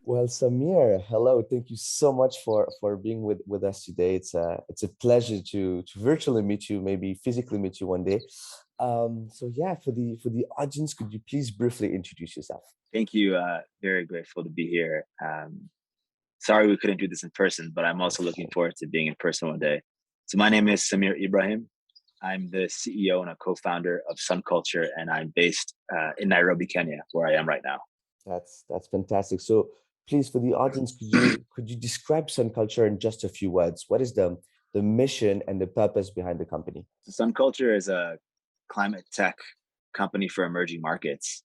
Well, Samir, hello. Thank you so much for being with us today. It's a pleasure to virtually meet you, maybe physically meet you one day. So yeah, for the audience, could you please briefly introduce yourself? Thank you. Very grateful to be here. Sorry we couldn't do this in person, but I'm also looking forward to being in person one day. So my name is Samir Ibrahim. I'm the CEO and a co-founder of SunCulture, and I'm based in Nairobi, Kenya, where I am right now. That's fantastic. So please, for the audience, could you describe Sun Culture in just a few words? What is the mission and the purpose behind the company? So SunCulture is a climate tech company for emerging markets.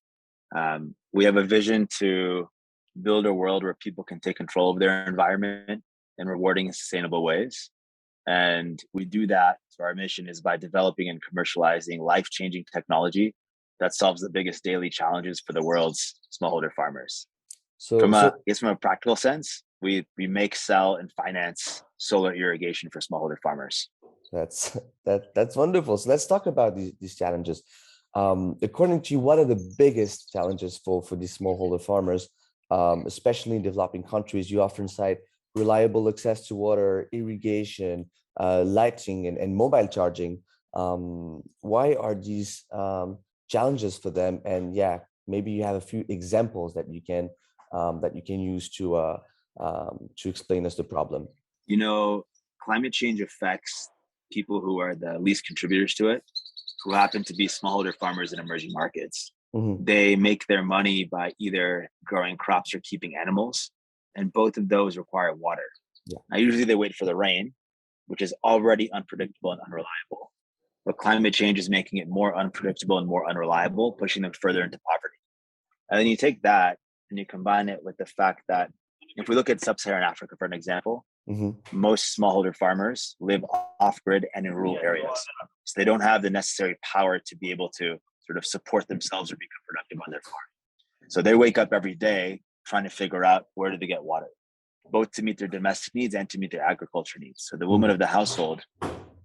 We have a vision to build a world where people can take control of their environment in rewarding and sustainable ways. And we do that. So our mission is by developing and commercializing life-changing technology that solves the biggest daily challenges for the world's smallholder farmers. So From a, so I guess from a practical sense, we make, sell, and finance solar irrigation for smallholder farmers. That's that's wonderful. So let's talk about these challenges. According to you, what are the biggest challenges for these smallholder farmers, especially in developing countries? You often cite reliable access to water, irrigation, lighting, and mobile charging. Why are these challenges for them? And yeah, maybe you have a few examples that you can use to explain us the problem. You know, climate change affects people who are the least contributors to it, who happen to be smallholder farmers in emerging markets. Mhm. They make their money by either growing crops or keeping animals, and both of those require water. Yeah. Now, usually they wait for the rain, which is already unpredictable and unreliable. But climate change is making it more unpredictable and more unreliable, pushing them further into poverty. And then you take that and you combine it with the fact that if we look at Sub-Saharan Africa, for an example, Hmm. most smallholder farmers live off grid and in rural areas. So they don't have the necessary power to be able to sort of support themselves or become productive on their farm. So they wake up every day trying to figure out where do they get water, both to meet their domestic needs and to meet their agriculture needs. So the woman of the household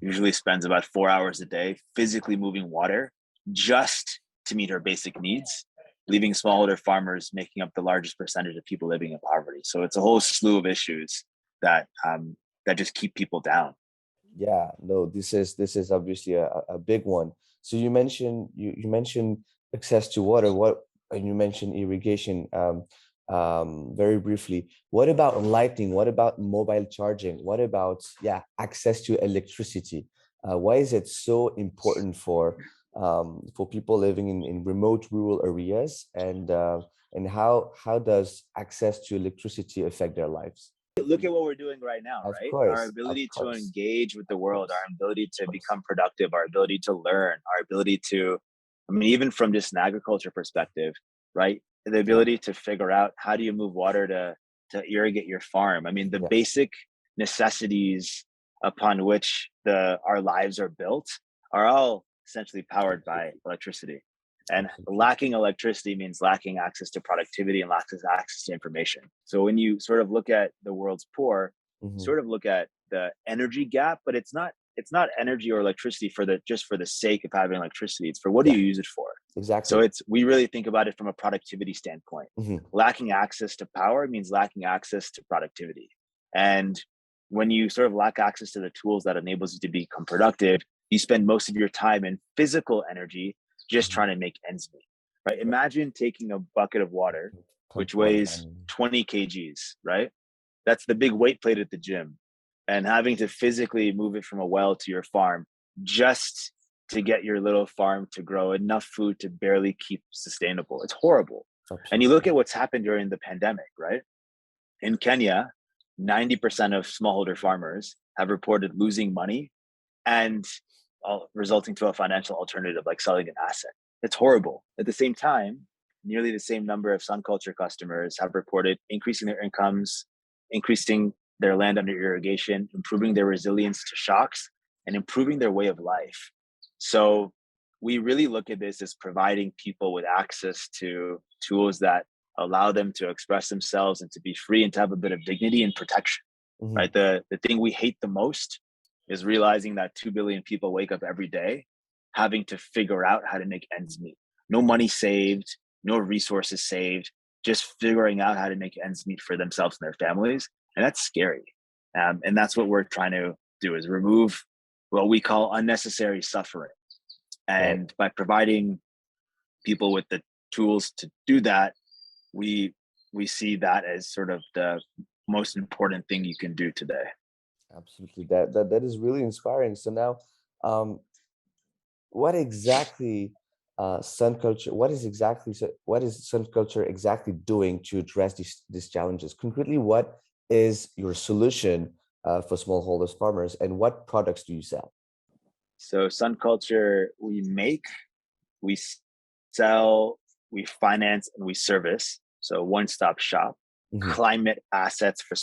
usually spends about 4 hours a day physically moving water just to meet her basic needs, leaving smallholder farmers making up the largest percentage of people living in poverty. So it's a whole slew of issues that that just keep people down. Yeah, no, this is obviously a big one. So you mentioned access to water. What and you mentioned irrigation very briefly. What about lighting? What about mobile charging? What about access to electricity? Why is it so important for people living in remote rural areas and how does access to electricity affect their lives? Look at what we're doing right now, Of right? Our course, of ability to course, engage with the of world, course, our ability of to course. become productive, our ability to learn, our ability to, I mean, even from just an agriculture perspective, right? The Yeah, ability to figure out how do you move water to irrigate your farm. I mean, the yes. basic necessities upon which our lives are built are all essentially powered by electricity. And Absolutely. lacking electricity means lacking access to productivity and lacking access to information. So when you sort of look at the world's poor, Hmm. sort of look at the energy gap, but it's not energy or electricity for the just for the sake of having electricity. It's for what do Yeah, you use it for? So exactly. it's we really think about it from a productivity standpoint. Hmm. Lacking access to power means lacking access to productivity. And when you sort of lack access to the tools that enables you to become productive, you spend most of your time in physical energy just Hmm. trying to make ends meet. Right? Imagine taking a bucket of water, Pump which water weighs manually. 20 kgs, right? That's the big weight plate at the gym. And having to physically move it from a well to your farm just to get your little farm to grow enough food to barely keep sustainable. It's horrible. And you look Absolutely. at what's happened during the pandemic, right? In Kenya, 90% of smallholder farmers have reported losing money and resulting to a financial alternative like selling an asset. It's horrible. At the same time, nearly the same number of SunCulture customers have reported increasing their incomes, increasing their land under irrigation, improving their resilience to shocks, and improving their way of life. So we really look at this as providing people with access to tools that allow them to express themselves and to be free and to have a bit of dignity and protection, Hmm. right? The thing we hate the most is realizing that 2 billion people wake up every day having to figure out how to make ends meet. No money saved, no resources saved, just figuring out how to make ends meet for themselves and their families. And that's scary. And that's what we're trying to do, is remove what we call unnecessary suffering. Right. And by providing people with the tools to do that, we see that as sort of the most important thing you can do today. Absolutely. That is really inspiring. So now, um, what exactly SunCulture? What is SunCulture exactly doing to address these challenges? Concretely, what is your solution for smallholders farmers, and what products do you sell? So SunCulture, we make, we sell, we finance, and we service. So one-stop shop, Mhm. climate assets for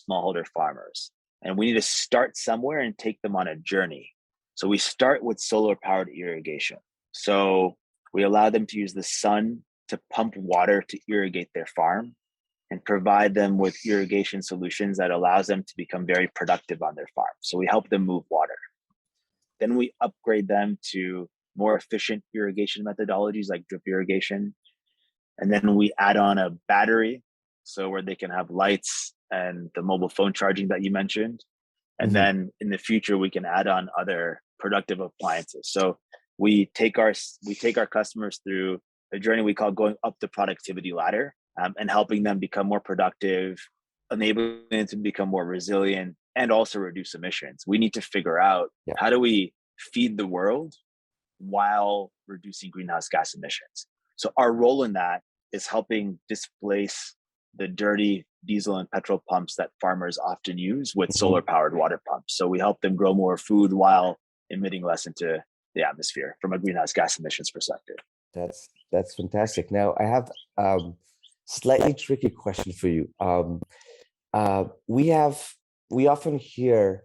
smallholder farmers. And we need to start somewhere and take them on a journey. So we start with solar powered irrigation. So we allow them to use the sun to pump water to irrigate their farm and provide them with irrigation solutions that allows them to become very productive on their farm. So we help them move water. Then we upgrade them to more efficient irrigation methodologies like drip irrigation. And then we add on a battery, so where they can have lights and the mobile phone charging that you mentioned. And Mhm. then in the future, we can add on other productive appliances. So we take our customers through a journey we call going up the productivity ladder, and helping them become more productive, enabling them to become more resilient, and also reduce emissions. We need to figure out, Yeah. how do we feed the world while reducing greenhouse gas emissions? So our role in that is helping displace the dirty diesel and petrol pumps that farmers often use with solar Mhm. powered water pumps. So we help them grow more food while emitting less into the atmosphere from a greenhouse gas emissions perspective. That's fantastic. Now I have slightly tricky question for you. We have we often hear,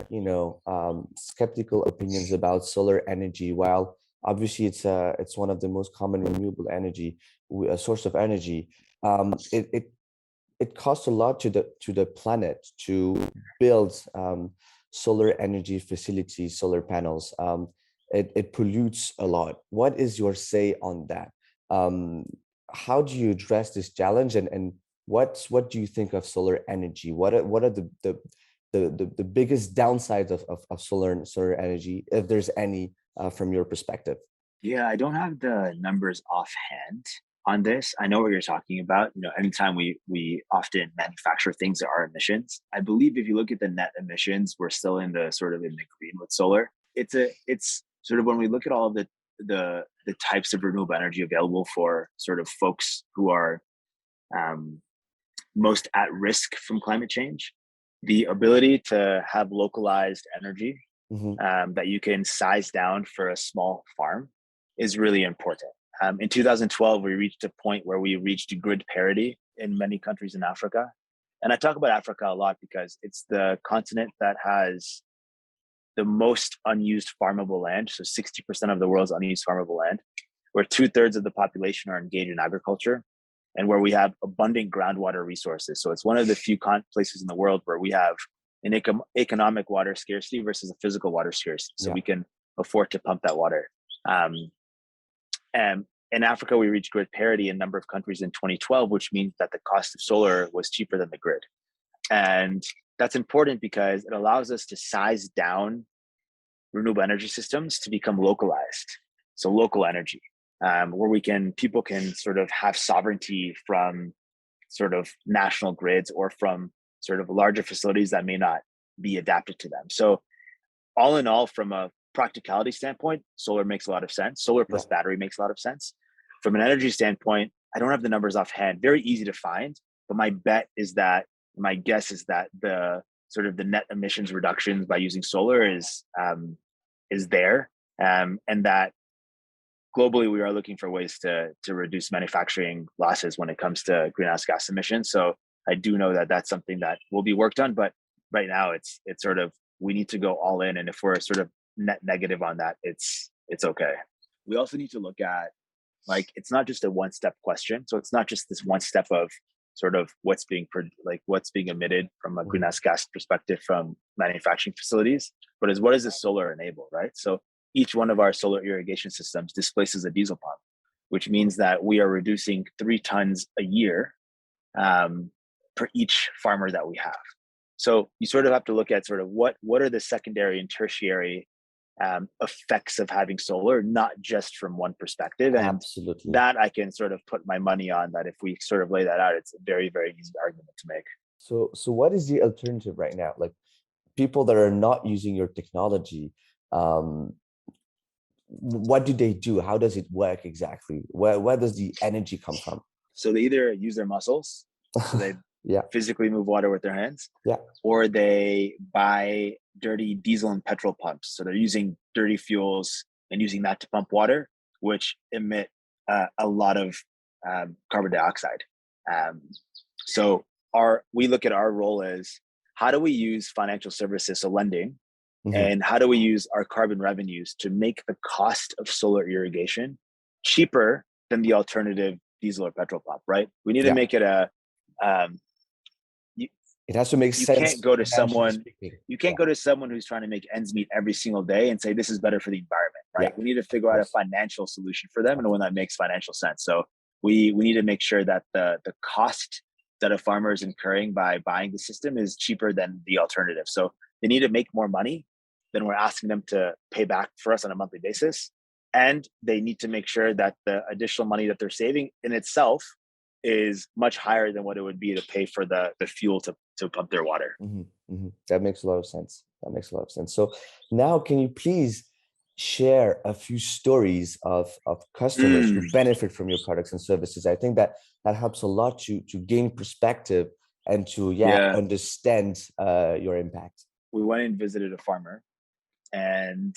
skeptical opinions about solar energy. While obviously it's one of the most common renewable energy, a source of energy. It costs a lot to the planet to build solar energy facilities, solar panels. It pollutes a lot. What is your say on that? Um, how do you address this challenge, and what do you think of solar energy? What are the biggest downsides of solar energy, if there's any, from your perspective? Yeah, I don't have the numbers offhand on this. I know what you're talking about. Anytime we often manufacture things that are emissions, I believe if you look at the net emissions, we're still in the sort of in the green with solar. It's sort of, when we look at all of the types of renewable energy available for sort of folks who are um, most at risk from climate change, the ability to have localized energy, Hmm. that you can size down for a small farm, is really important. In 2012, we reached a point where we reached grid parity in many countries in Africa. And I talk about Africa a lot because it's the continent that has the most unused farmable land. So 60% of the world's unused farmable land, where 2/3 of the population are engaged in agriculture, and where we have abundant groundwater resources. So it's one of the few places in the world where we have an economic water scarcity versus a physical water scarcity. So Yeah. we can afford to pump that water. Um, and in Africa, we reached grid parity in a number of countries in 2012, which means that the cost of solar was cheaper than the grid. And that's important because it allows us to size down renewable energy systems to become localized. So local energy, where people can sort of have sovereignty from sort of national grids or from sort of larger facilities that may not be adapted to them. So all in all, from a practicality standpoint, solar makes a lot of sense. Solar Yeah. plus battery makes a lot of sense. From an energy standpoint, I don't have the numbers offhand. Very easy to find, but my guess is that the sort of the net emissions reductions by using solar is there, and that globally we are looking for ways to reduce manufacturing losses when it comes to greenhouse gas emissions. So I do know that that's something that will be worked on, but right now it's sort of, we need to go all in, and if we're sort of net negative on that, it's okay. We also need to look at, like, it's not just a one step question. So it's not just this one step of sort of what's being emitted from a Mhm. greenhouse gas perspective from manufacturing facilities, but is what does the solar enable, right? So each one of our solar irrigation systems displaces a diesel pump, which means that we are reducing 3 tons a year per each farmer that we have. So you sort of have to look at sort of what are the secondary and tertiary effects of having solar, not just from one perspective. And Absolutely. that I can sort of put my money on, that if we sort of lay that out, it's a very, very easy argument to make. So what is the alternative right now? Like people that are not using your technology, um, what do they do? How does it work exactly? Where does the energy come from? So they either use their muscles, so they Yeah, physically move water with their hands, yeah, or they buy dirty diesel and petrol pumps. So they're using dirty fuels and using that to pump water, which emit a lot of carbon dioxide. Um, so we look at our role as, how do we use financial services, so lending, hmm, and how do we use our carbon revenues to make the cost of solar irrigation cheaper than the alternative diesel or petrol pump, right? We need to yeah. make it um, you, It has to make you sense can't go to financially someone speaking. you Yeah, can't go to someone who's trying to make ends meet every single day and say this is better for the environment, yeah, right? We need to of figure out a course. financial solution for them, Of and one that makes financial sense. So we need to make sure that the cost that a farmer is incurring by buying the system is cheaper than the alternative. So they need to make more money than we're asking them to pay back for us on a monthly basis, and they need to make sure that the additional money that they're saving in itself is much higher than what it would be to pay for the fuel to pump their water. hmm, hmm. That makes a lot of sense. That makes a lot of sense. So now, can you please share a few stories of customers who Mm, benefit from your products and services? I think that that helps a lot to gain perspective and to, yeah, yeah, understand your impact. we went and visited a farmer, and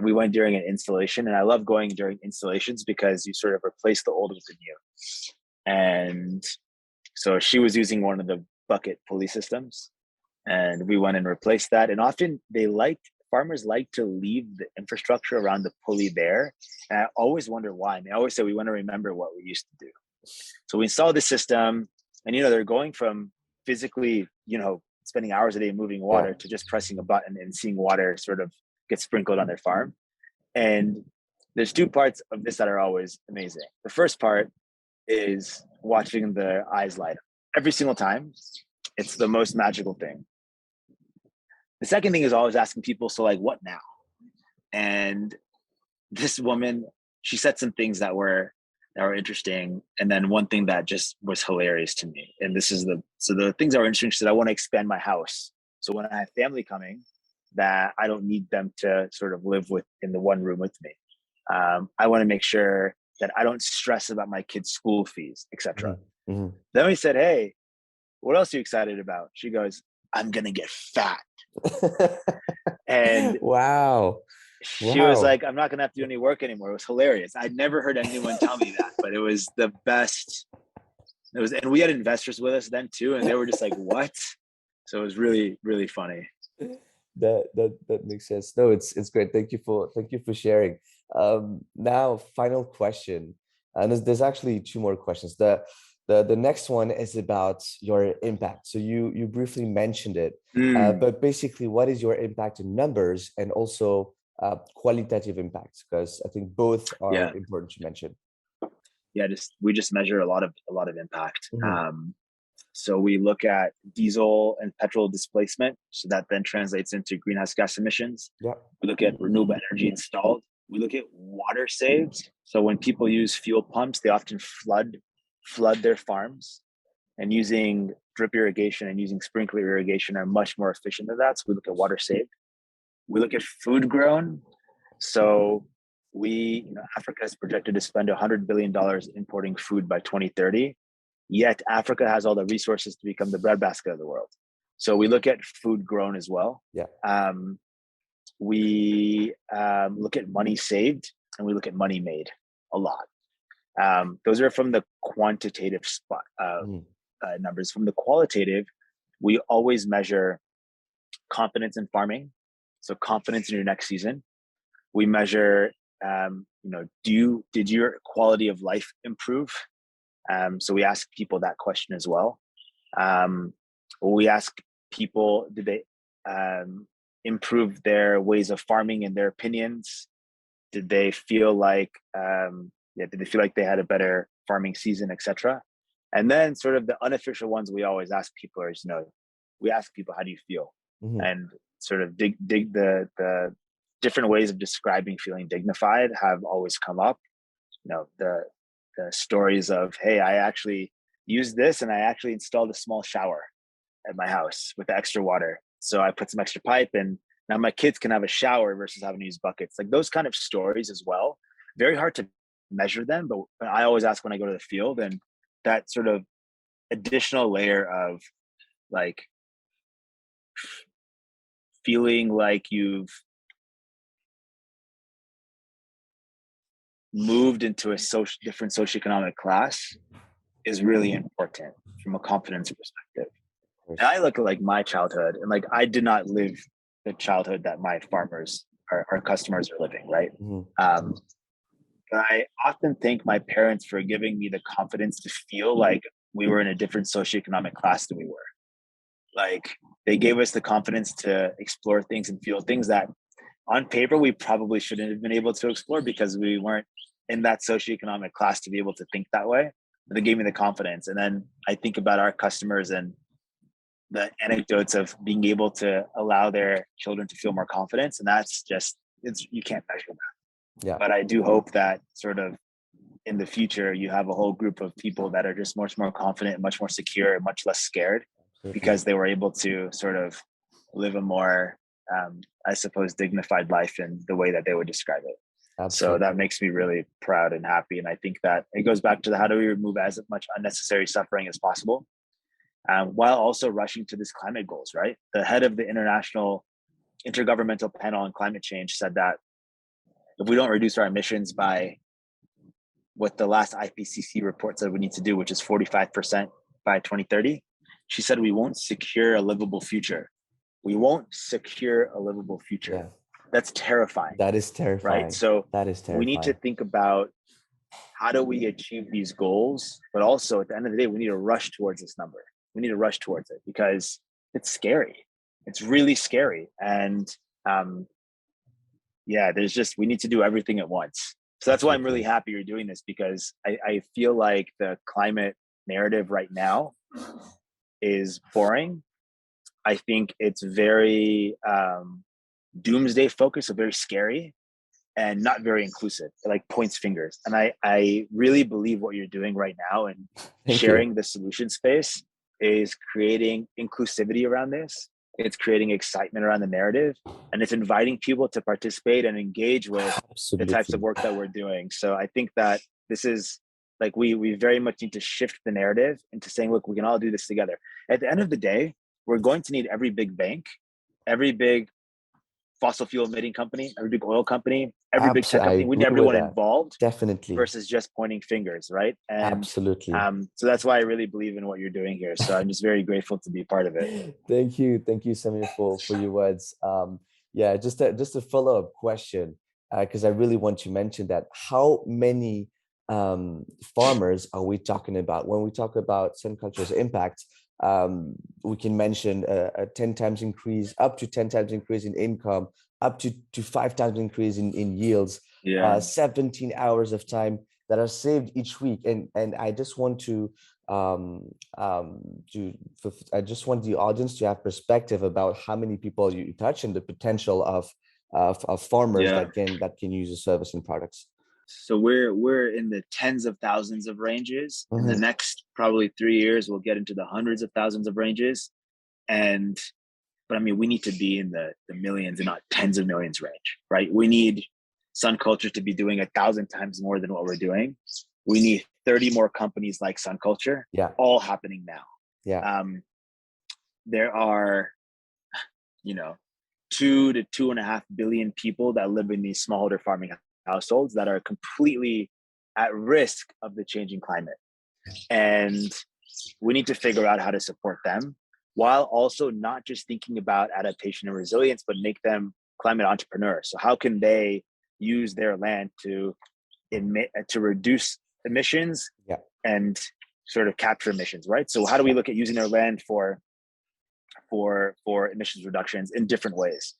we went during an installation, and I love going during installations because you sort of replace the old with the new. And so she was using one of the bucket pulley systems, and we went and replaced that. And often farmers like to leave the infrastructure around the pulley there. And I always wonder why. And they always say we want to remember what we used to do. So we installed the system, and they're going from physically, spending hours a day moving Yeah. water to just pressing a button and seeing water sort of get sprinkled on their farm. And there's two parts of this that are always amazing. The first part is watching their eyes light up every single time. It's the most magical thing. The second thing is always asking people, so like, what now? And this woman, she said some things that were interesting, and then one thing that just was hilarious to me. And this is the things that were interesting. She said, I want to expand my house, so when I have family coming, that I don't need them to sort of live in the one room with me. I want to make sure that I don't stress about my kids' school fees, etc. Hmm, hmm. Then we said, hey, what else are you excited about? She goes, I'm gonna get fat. And Wow. she was Wow. like, I'm not gonna have to do any work anymore. It was hilarious. I'd never heard anyone tell me that, but it was the best. And we had investors with us then too, and they were just like, what? So it was really, really funny. That makes sense. No, it's great. Thank you for sharing. Now, final question, and there's actually two more questions. The next one is about your impact. So you briefly mentioned it, Mm, but basically, what is your impact in numbers and also qualitative impacts? Because I think both are yeah. important to mention. Yeah, we just measure a lot of impact. Hmm. So we look at diesel and petrol displacement, so that then translates into greenhouse gas emissions. Yeah. We look at renewable energy installed. We look at water saved. So when people use fuel pumps, they often flood their farms, and using drip irrigation and using sprinkler irrigation are much more efficient than that. So we look at water saved. We look at food grown. So Africa is projected to spend $100 billion importing food by 2030. Yet Africa has all the resources to become the breadbasket of the world. So we look at food grown as well. Yeah. We look at money saved, and we look at money made a lot. Those are from the quantitative numbers. From the qualitative, we always measure confidence in farming, so confidence in your next season. We measure, did your quality of life improve? So we ask people that question as well. We ask people, did they improve their ways of farming and their opinions? Did they feel like, did they feel like they had a better farming season, etc.? And then sort of the unofficial ones we always ask people is, we ask people, how do you feel? Mhm. And sort of dig the different ways of describing feeling dignified have always come up. The stories of, hey, I actually used this and I actually installed a small shower at my house with the extra water. So I put some extra pipe and now my kids can have a shower versus having to use buckets. Like those kind of stories as well. Very hard to measure them, but I always ask when I go to the field, and that sort of additional layer of like feeling like you've moved into a different socioeconomic class is really important from a confidence perspective. And I look at like my childhood, and like I did not live the childhood that my farmers, our customers, are living, right? Mhm. But I often thank my parents for giving me the confidence to feel like we were in a different socioeconomic class than we were. Like they gave us the confidence to explore things and feel things that on paper we probably shouldn't have been able to explore because we weren't in that socioeconomic class to be able to think that way. But they gave me the confidence. And then I think about our customers and the anecdotes of being able to allow their children to feel more confidence. And that's just, you can't measure that. Yeah. But I do hope that sort of in the future, you have a whole group of people that are just much more confident, much more secure, and much less scared Absolutely. because they were able to sort of live a more, I suppose, dignified life in the way that they would describe it. Absolutely. So that makes me really proud and happy. And I think that it goes back to the how do we remove as much unnecessary suffering as possible, while also rushing to this climate goals, right? The head of the International Intergovernmental Panel on Climate Change said that if we don't reduce our emissions by what the last IPCC report said we need to do, which is 45% by 2030, she said we won't secure a livable future. We won't secure a livable future. Yeah. That's terrifying. That is terrifying. Right? So that is terrifying. We need to think about how do we achieve these goals, but also at the end of the day, we need to rush towards this number. We need to rush towards it because it's scary. It's really scary. And we need to do everything at once. So that's why I'm really happy you're doing this, because I feel like the climate narrative right now is boring. I think it's very doomsday focused, so very scary and not very inclusive. It like points fingers. And I really believe what you're doing right now and sharing the solution space is creating inclusivity around this. It's creating excitement around the narrative, and it's inviting people to participate and engage with the types of work that we're doing. So I think that this is like, we very much need to shift the narrative into saying, look, we can all do this together. At the end of the day, we're going to need every big bank, every big fossil fuel emitting company, every big oil company, every big tech company. We need everyone involved, definitely, versus just pointing fingers, right? And absolutely. So that's why I really believe in what you're doing here. So I'm just very grateful to be part of it. Thank you, Samir, for your words. Yeah, just a follow-up question, because I really want to mention that. How many farmers are we talking about when we talk about SunCulture's impact? We can mention a 10 times increase, up to 10 times increase in income, up to 5 times increase in yields, 17 hours of time that are saved each week. And I just want I just want the audience to have perspective about how many people you touch and the potential of farmers that can use the service and products. So we're in the tens of thousands of ranges. In the next probably 3 years, we'll get into the hundreds of thousands of ranges. But I mean, we need to be in the millions and not tens of millions range, right? We need SunCulture to be doing 1,000 times more than what we're doing. We need 30 more companies like SunCulture, all happening now. There are, 2 to 2.5 billion people that live in these smallholder farming households that are completely at risk of the changing climate. And we need to figure out how to support them, while also not just thinking about adaptation and resilience, but make them climate entrepreneurs. So how can they use their land to reduce emissions and sort of capture emissions, right? So how do we look at using their land for emissions reductions in different ways?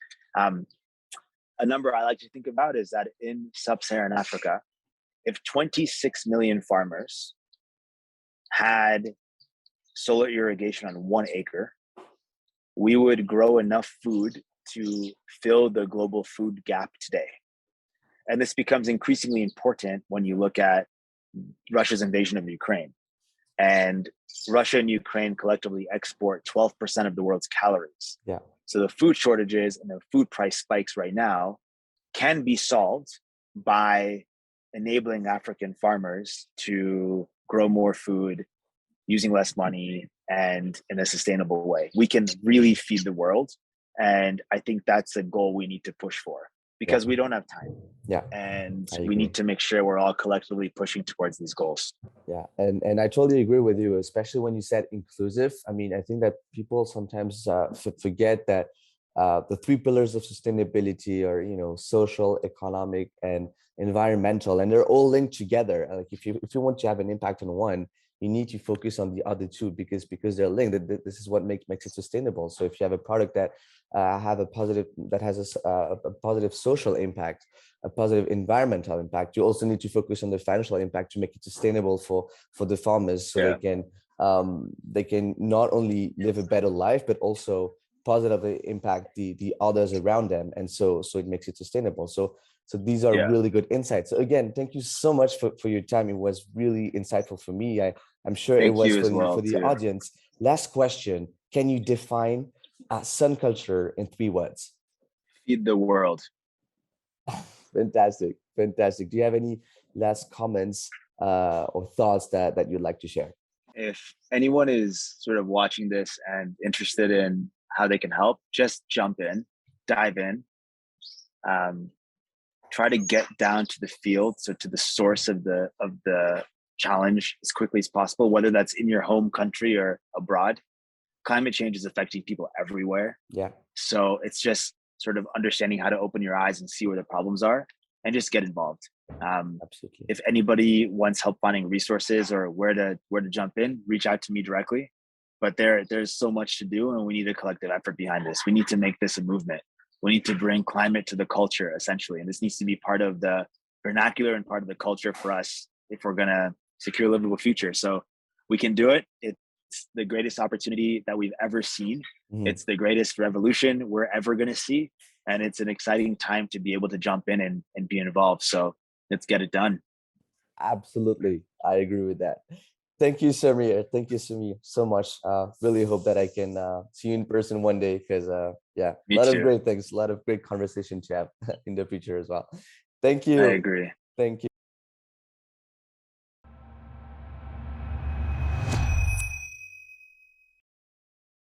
A number I like to think about is that in Sub-Saharan Africa, if 26 million farmers had solar irrigation on 1 acre, we would grow enough food to fill the global food gap today. And this becomes increasingly important when you look at Russia's invasion of Ukraine. And Russia and Ukraine collectively export 12% of the world's calories. Yeah. So the food shortages and the food price spikes right now can be solved by enabling African farmers to grow more food using less money and in a sustainable way. We can really feed the world. And I think that's a goal we need to push for, because we don't have time. Yeah. And I we agree. need to make sure we're all collectively pushing towards these goals. Yeah, and I totally agree with you, especially when you said inclusive. I mean, I think that people sometimes forget that the 3 pillars of sustainability are, you know, social, economic, and environmental, and they're all linked together. Like if you want to have an impact on one, you need to focus on the other 2 because they're linked. This is what makes it sustainable. So if you have a product that has a positive social impact, a positive environmental impact, you also need to focus on the financial impact to make it sustainable for the farmers, so they can not only live a better life but also positively impact the others around them, and so it makes it sustainable. So these are really good insights. So again, thank you so much for your time. It was really insightful for me. I'm sure it was for the audience. Last question: can you define SunCulture in 3 words? Feed the world. Fantastic. Do you have any last comments or thoughts that you'd like to share? If anyone is sort of watching this and interested in how they can help, just jump in, dive in, try to get down to the field, so to the source of the challenge as quickly as possible, whether that's in your home country or abroad. Climate change is affecting people everywhere. Yeah. So it's just sort of understanding how to open your eyes and see where the problems are and just get involved. Absolutely. If anybody wants help finding resources or where to jump in, reach out to me directly. But there's so much to do, and we need a collective effort behind this. We need to make this a movement. We need to bring climate to the culture, essentially. And this needs to be part of the vernacular and part of the culture for us if we're going to secure a livable future. So we can do it. It's the greatest opportunity that we've ever seen. Mm-hmm. It's the greatest revolution we're ever going to see. And it's an exciting time to be able to jump in and be involved. So let's get it done. Absolutely. I agree with that. Thank you, Samir. Thank you, Samir, so much. Really hope that I can see you in person one day, because a lot of great things, a lot of great conversation to have in the future as well. Thank you. I agree. Thank you.